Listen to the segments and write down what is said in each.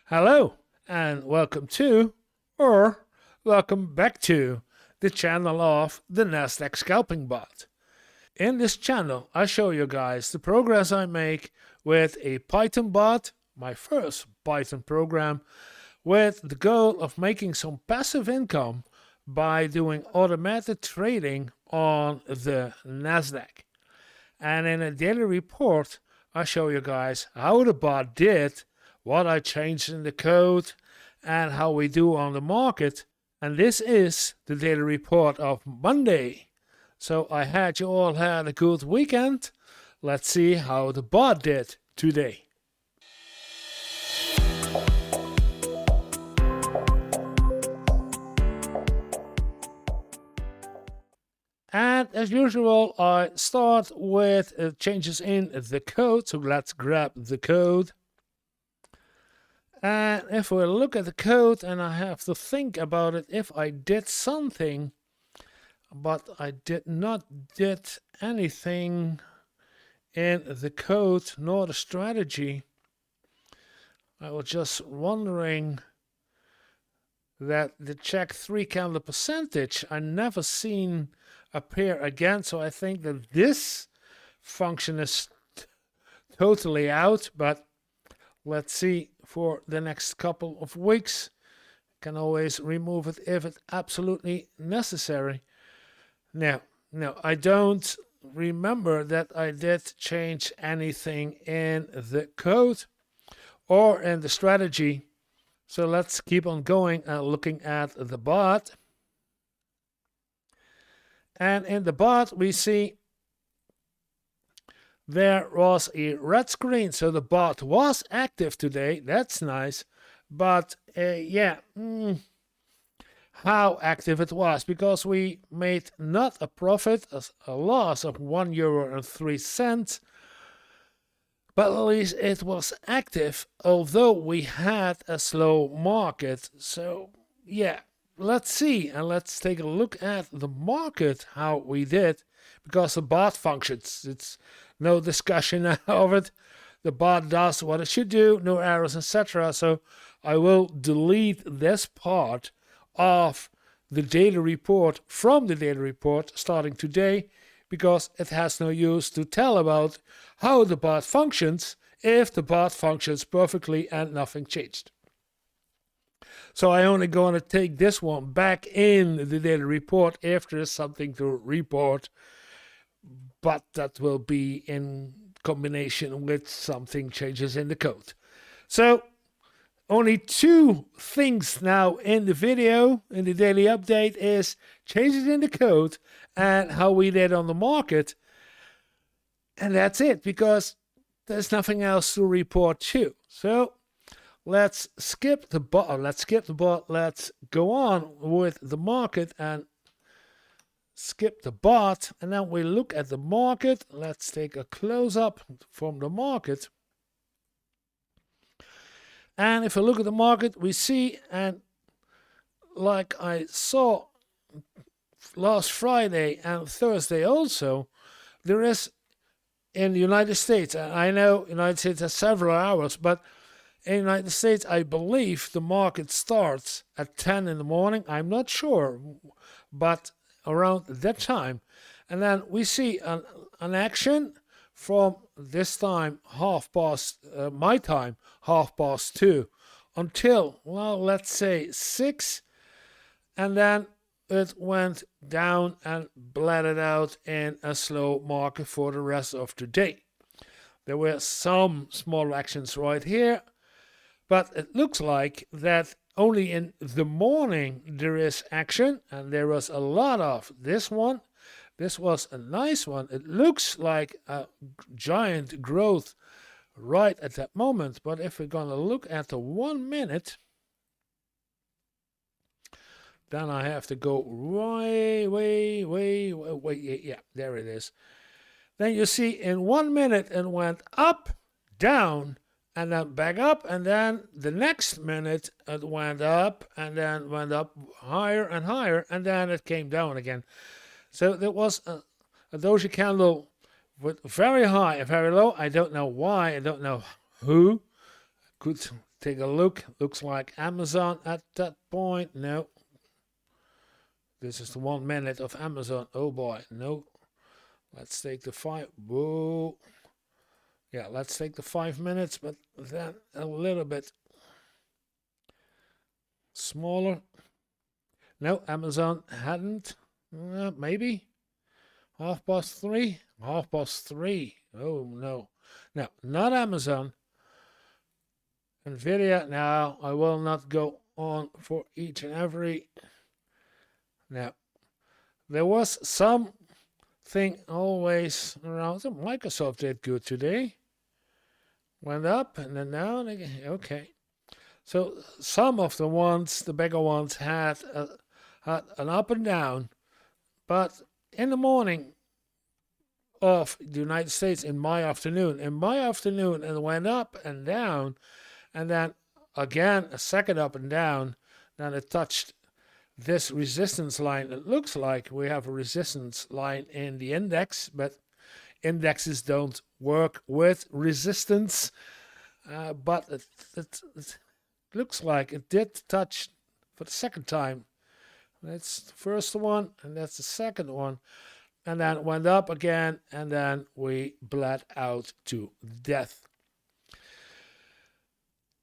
Hello and welcome to, or welcome back to, the channel of the Nasdaq scalping bot. In this channel I show you guys the progress I make with a Python bot, my first Python program, with the goal of making some passive income by doing automated trading on the Nasdaq. And in a daily report I show you guys how the bot did, what I changed in the code, and how we do on the market. And this is the daily report of Monday. So I had you all had a good weekend. Let's see how the bot did today. And as usual, I start with changes in the code. So let's grab the code. And if we look at the code, and I have to think about it, if I did something, but I did not did anything in the code nor the strategy. I was just wondering that the check 3 candle percentage I never seen appear again, so I think that this function is totally out, but let's see for the next couple of weeks. Can always remove it if it's absolutely necessary. Now, I don't remember that I did change anything in the code or in the strategy. So let's keep on going and looking at the bot. And in the bot we see there was a red screen, so the bot was active today. That's nice, but how active it was, because we made not a profit, a loss of €1.03, but at least it was active, although we had a slow market. So yeah, let's see, and let's take a look at the market, how we did, because the bot functions. It's no discussion of it. The bot does what it should do, no errors, etc. So I will delete this part of the daily report from the daily report starting today, because it has no use to tell about how the bot functions if the bot functions perfectly and nothing changed. So I only going to take this one back in the daily report if there's something to report, but that will be in combination with something changes in the code. So only 2 things now in the video, in the daily update, is changes in the code and how we did on the market. And that's it, because there's nothing else to report to. So let's skip the bot. Let's go on with the market and skip the bot. And then we look at the market. Let's take a close-up from the market. And if we look at the market, we see, and like I saw last Friday and Thursday also, there is in the United States, and I know the United States has several hours, but in the United States, I believe the market starts at 10 in the morning. I'm not sure, but around that time. And then we see an action from this time, my time, 2:30, until, well, let's say 6. And then it went down and bled it out in a slow market for the rest of the day. There were some small actions right here, but it looks like that only in the morning there is action, and there was a lot of this one. This was a nice one. It looks like a giant growth right at that moment, but if we're going to look at the 1 minute, then I have to go way, yeah, there it is. Then you see in 1 minute it went up, down, and then back up, and then the next minute it went up, and then went up higher and higher, and then it came down again. So there was a doji candle with very high and very low. I don't know why, I don't know who could take a look. Looks like Amazon at that point. No. This is the 1 minute of Amazon. Oh boy, no. Let's take the 5. Whoa. Yeah, let's take the 5 minutes, but then a little bit smaller. No, Amazon hadn't. Maybe. 3:30. 3:30. Oh no. No, not Amazon. Nvidia. Now, I will not go on for each and every. Now, there was something always around. So Microsoft did good today. Went up and then down again. Okay. So some of the ones, the bigger ones, had an up and down. But in the morning of the United States, in my afternoon, it went up and down. And then again, a second up and down. Then it touched this resistance line. It looks like we have a resistance line in the index, but indexes don't work with resistance. But it looks like it did touch for the second time. That's the first one, and that's the second one. And then it went up again, and then we bled out to death.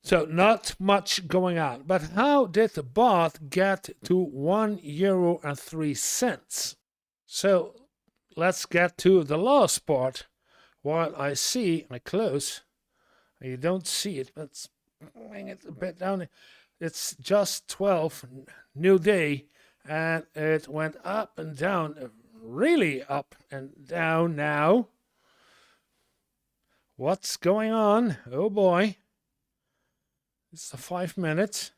So not much going on. But how did the baht get to €1.03? So let's get to the last part. While I close, you don't see it, but bring it a bit down. It's just 12, new day, and it went up and down, really up and down now. What's going on? Oh boy. It's the 5 minutes.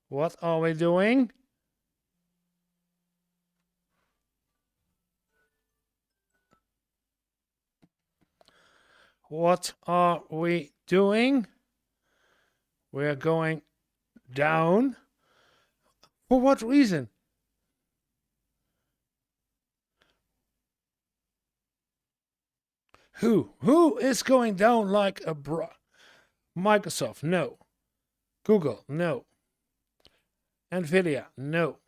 What are we doing? What are we doing? We're going down. For what reason? Who is going down like a Microsoft? No. Google? No. Nvidia? No.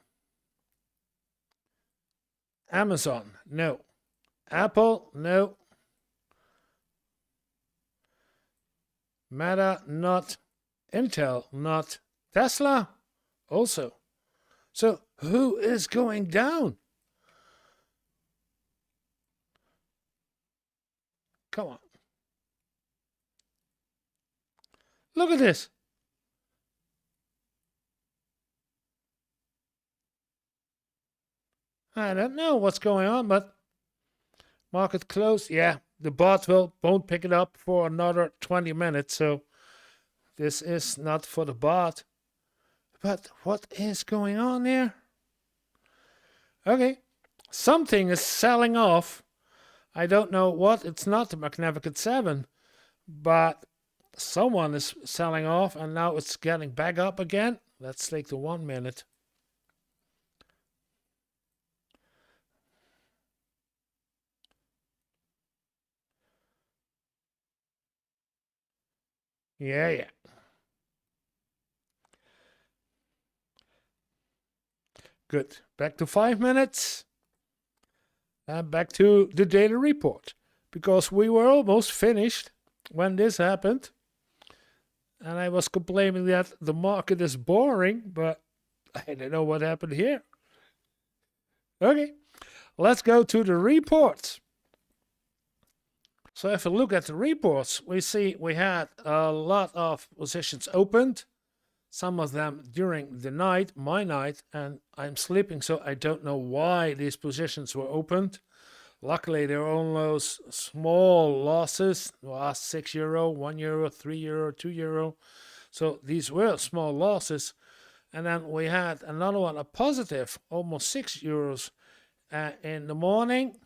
Amazon? No. Apple? No. Meta? Not. Intel? Not. Tesla? Also. So who is going down? Come on. Look at this. I don't know what's going on, but market closed. Yeah, the bot won't pick it up for another 20 minutes, so this is not for the bot. But what is going on here? Okay, something is selling off. I don't know what. It's not the Magnificent 7, but someone is selling off, and now it's getting back up again. Let's take the 1 minute. Yeah. Good. Back to 5 minutes. And back to the daily report. Because we were almost finished when this happened. And I was complaining that the market is boring, but I don't know what happened here. Okay, let's go to the reports. So if we look at the reports, we see we had a lot of positions opened. Some of them during the night, my night, and I'm sleeping, so I don't know why these positions were opened. Luckily, there were only small losses, €6, €1, €3, €2. So these were small losses. And then we had another one, a positive, almost €6 in the morning.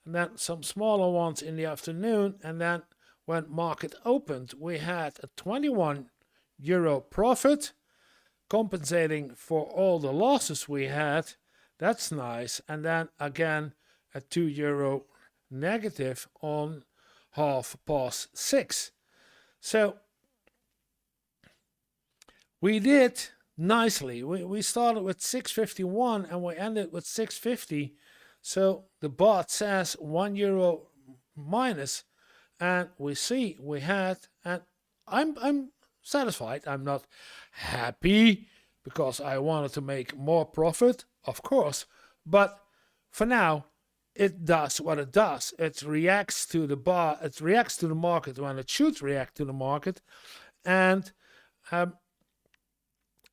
And then some smaller ones in the afternoon. And then when market opened, we had a €21 profit, compensating for all the losses we had. That's nice. And then again, a €2 negative on 6:30. So we did nicely. We started with 651 and we ended with 650. So the bot says €1 minus, and we see we had, and I'm satisfied. I'm not happy because I wanted to make more profit, of course, but for now it does what it does. It reacts to the bar, it reacts to the market when it should react to the market, and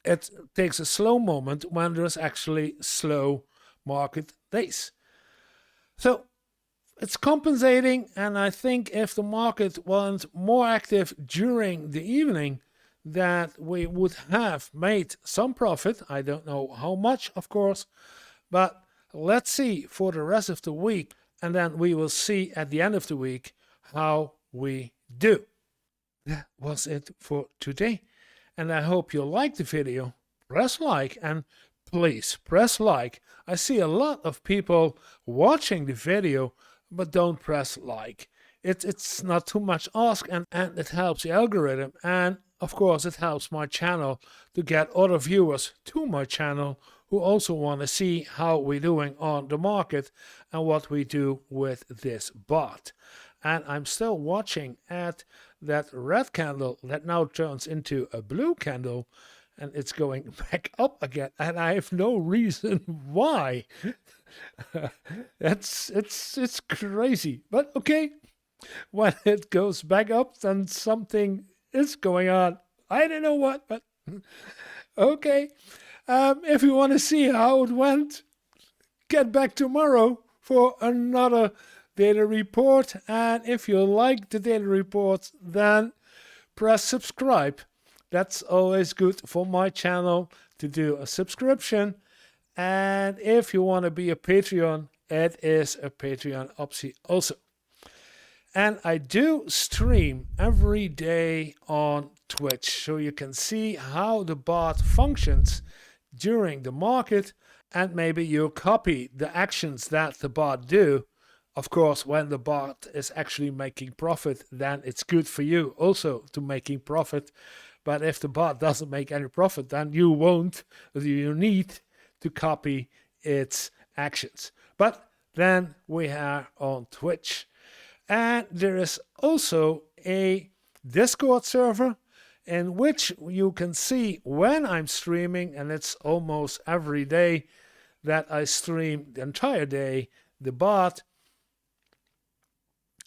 it takes a slow moment when there's actually slow market days. So it's compensating, and I think if the market was more active during the evening, that we would have made some profit. I don't know how much, of course, but let's see for the rest of the week, and then we will see at the end of the week how we do. That was it for today, and I hope you liked the video. Press like, and please press like. I see a lot of people watching the video but don't press like. It's not too much ask, and it helps the algorithm, and of course it helps my channel to get other viewers to my channel who also want to see how we're doing on the market and what we do with this bot. And I'm still watching at that red candle that now turns into a blue candle, and it's going back up again, and I have no reason why. It's crazy, but okay. When it goes back up, then something is going on. I don't know what, but okay. If you want to see how it went, get back tomorrow for another daily report. And if you like the daily reports, then press subscribe. That's always good for my channel to do a subscription. And if you want to be a Patreon, it is a Patreon option also. And I do stream every day on Twitch, so you can see how the bot functions during the market, and maybe you copy the actions that the bot do. Of course, when the bot is actually making profit, then it's good for you also to making profit. But if the bot doesn't make any profit, then you won't, you need to copy its actions. But then we are on Twitch. And there is also a Discord server in which you can see when I'm streaming, and it's almost every day that I stream the entire day, the bot.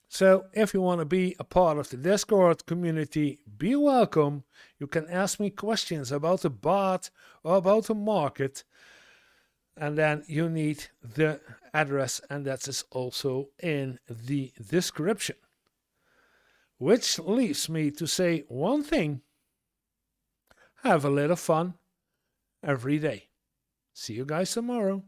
So if you want to be a part of the Discord community, be welcome. You can ask me questions about the bot or about the market. And then you need the address, and that is also in the description. Which leaves me to say one thing: have a little fun every day. See you guys tomorrow.